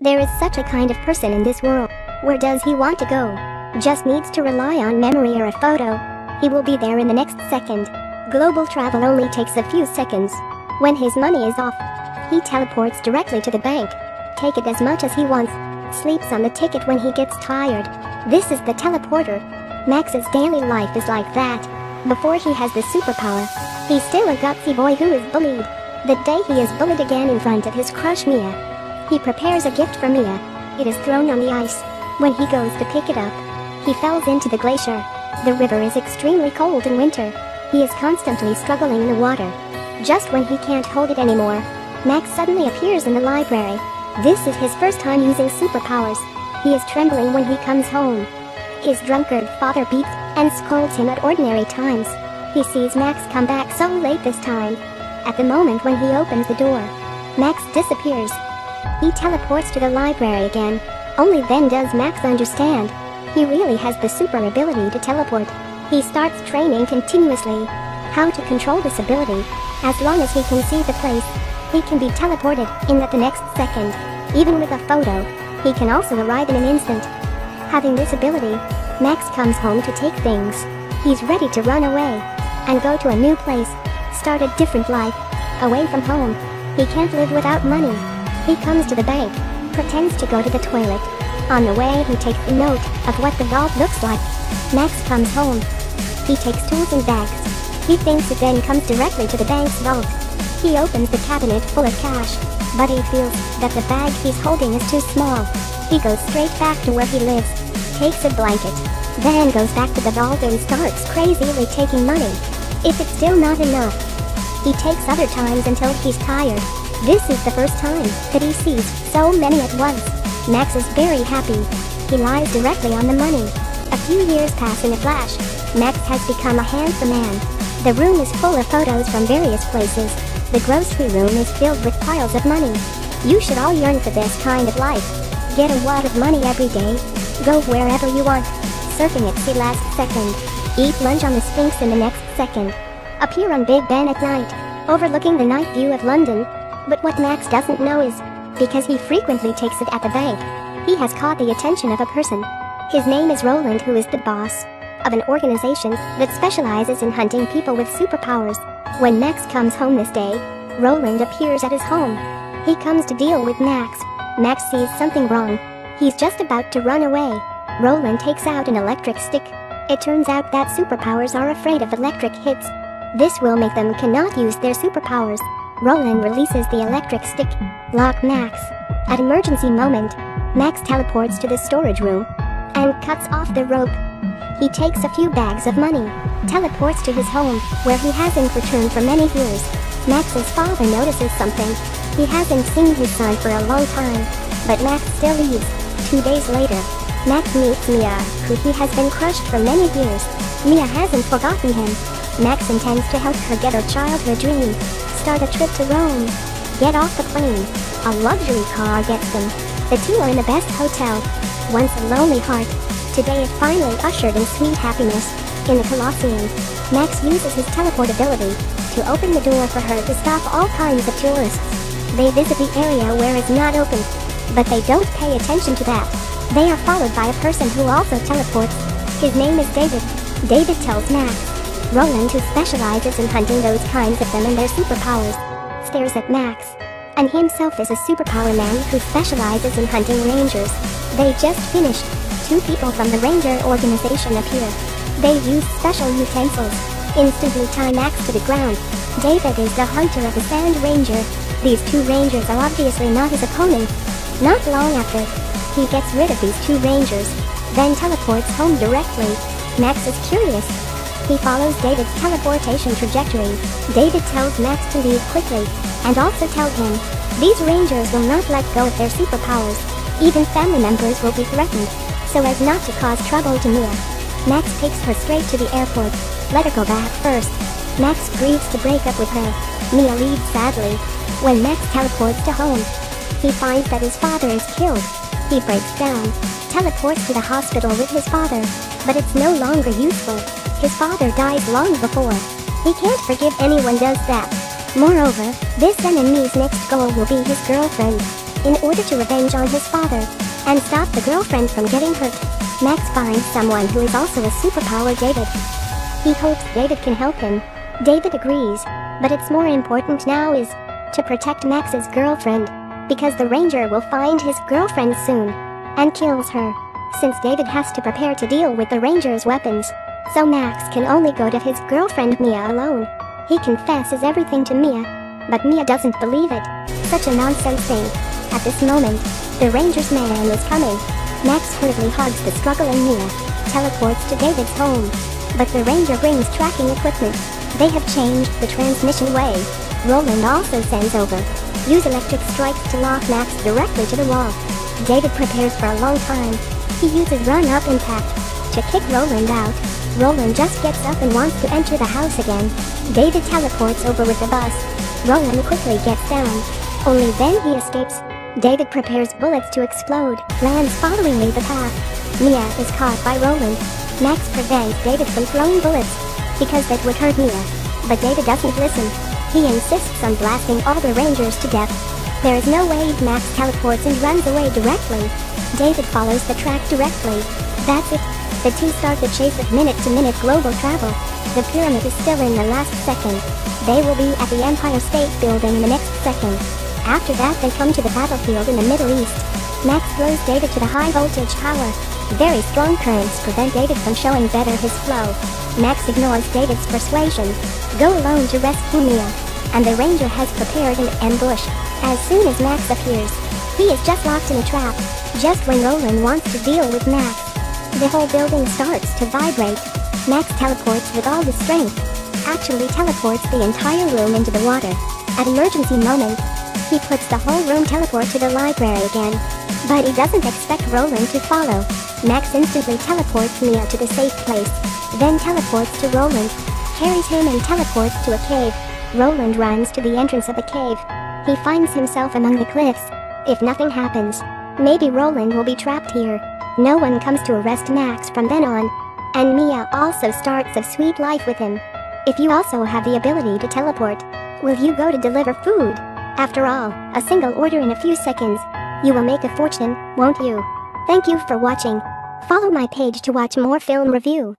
There is such a kind of person in this world. Where does he want to go? Just needs to rely on memory or a photo. He will be there in the next second. Global travel only takes a few seconds. When his money is off, he teleports directly to the bank. Take it as much as he wants. Sleeps on the ticket when he gets tired. This is the teleporter. Max's daily life is like that. Before he has the superpower, he's still a gutsy boy who is bullied. The day he is bullied again in front of his crush Mia, he prepares a gift for Mia. It is thrown on the ice. When he goes to pick it up, he falls into the glacier. The river is extremely cold in winter. He is constantly struggling in the water. Just when he can't hold it anymore, Max suddenly appears in the library. This is his first time using superpowers. He is trembling when he comes home. His drunkard father beats and scolds him at ordinary times. He sees Max come back so late this time. At the moment when he opens the door, Max disappears. He teleports to the library again. Only then does Max understand. He really has the super ability to teleport. He starts training continuously how to control this ability. As long as he can see the place, he can be teleported in the next second. Even with a photo, he can also arrive in an instant. Having this ability, Max comes home to take things. He's ready to run away and go to a new place, start a different life, away from home. He can't live without money. He comes to the bank, pretends to go to the toilet. On the way, he takes a note of what the vault looks like. Max comes home. He takes tools and bags. He thinks it then comes directly to the bank's vault. He opens the cabinet full of cash, but he feels that the bag he's holding is too small. He goes straight back to where he lives, takes a blanket, then goes back to the vault and starts crazily taking money. If it's still not enough, he takes other times until he's tired. This is the first time that he sees so many at once. Max is very happy. He lies directly on the money. A few years pass in a flash. Max has become a handsome man. The room is full of photos from various places. The grocery room is filled with piles of money. You should all yearn for this kind of life. Get a wad of money every day. Go wherever you want. Surfing at sea last second. Eat lunch on the Sphinx in the next second. Appear on Big Ben at night, overlooking the night view of London. But what Max doesn't know is, because he frequently takes it at the bank, he has caught the attention of a person. His name is Roland, who is the boss of an organization that specializes in hunting people with superpowers. When Max comes home this day, Roland appears at his home. He comes to deal with Max. Max sees something wrong. He's just about to run away. Roland takes out an electric stick. It turns out that superpowers are afraid of electric hits. This will make them cannot use their superpowers. Roland releases the electric stick. Lock Max. At emergency moment, Max teleports to the storage room and cuts off the rope. He takes a few bags of money, teleports to his home, where he hasn't returned for many years. Max's father notices something. He hasn't seen his son for a long time, but Max still leaves. 2 days later, Max meets Mia, who he has been crushed for many years. Mia hasn't forgotten him. Max intends to help her get her childhood dream. Start a trip to Rome. Get off the plane. A luxury car gets them. The two are in the best hotel. Once a lonely heart, today it finally ushered in sweet happiness. In the Colosseum, Max uses his teleport ability to open the door for her to stop all kinds of tourists. They visit the area where it's not open, but they don't pay attention to that. They are followed by a person who also teleports. His name is David. David tells Max. Roland, who specializes in hunting those kinds of them and their superpowers, stares at Max. And himself is a superpower man who specializes in hunting rangers. They just finished. 2 people from the ranger organization appear. They use special utensils. Instantly tie Max to the ground. David is the hunter of the Sand Ranger. These 2 rangers are obviously not his opponents. Not long after, he gets rid of these 2 rangers, then teleports home directly. Max is curious. He follows David's teleportation trajectory. David tells Max to leave quickly, and also tells him, these rangers will not let go of their superpowers. Even family members will be threatened, so as not to cause trouble to Mia. Max takes her straight to the airport. Let her go back first. Max agrees to break up with her. Mia leaves sadly. When Max teleports to home, he finds that his father is killed. He breaks down, teleports to the hospital with his father, but it's no longer useful. His father dies long before. He can't forgive anyone does that. Moreover, this enemy's next goal will be his girlfriend. in order to revenge on his father and stop the girlfriend from getting hurt. Max finds someone who is also a superpower, David. He hopes David can help him. David agrees, but it's more important now is to protect Max's girlfriend, because the Ranger will find his girlfriend soon and kills her. Since David has to prepare to deal with the Ranger's weapons, so Max can only go to his girlfriend Mia alone. He confesses everything to Mia, but Mia doesn't believe it. Such a nonsense thing. At this moment, the Ranger's man is coming. Max hurriedly hugs the struggling Mia, teleports to David's home. But the Ranger brings tracking equipment. They have changed the transmission way. Roland also sends over. Use electric strikes to lock Max directly to the wall. David prepares for a long time. He uses run-up impact to kick Roland out. Roland just gets up and wants to enter the house again. David teleports over with the bus. Roland quickly gets down. Only then he escapes. David prepares bullets to explode, lands following the path. Mia is caught by Roland. Max prevents David from throwing bullets, because that would hurt Mia. But David doesn't listen. He insists on blasting all the Rangers to death. There is no way. Max teleports and runs away directly. David follows the track directly. That's it. The two start the chase of minute-to-minute global travel. The pyramid is still in the last second. They will be at the Empire State Building in the next second. After that they come to the battlefield in the Middle East. Max throws David to the high-voltage tower. Very strong currents prevent David from showing better his flow. Max ignores David's persuasion. Go alone to rescue Mia. And the Ranger has prepared an ambush. As soon as Max appears, he is just locked in a trap. Just when Roland wants to deal with Max, the whole building starts to vibrate. Max teleports with all his strength. Actually teleports the entire room into the water. At emergency moment, he puts the whole room teleport to the library again. But he doesn't expect Roland to follow. Max instantly teleports Mia to the safe place, then teleports to Roland, carries him and teleports to a cave. Roland runs to the entrance of the cave. He finds himself among the cliffs. If nothing happens, maybe Roland will be trapped here. No one comes to arrest Max from then on, and Mia also starts a sweet life with him. If you also have the ability to teleport, will you go to deliver food? After all, a single order in a few seconds, you will make a fortune, won't you? Thank you for watching. Follow my page to watch more film review.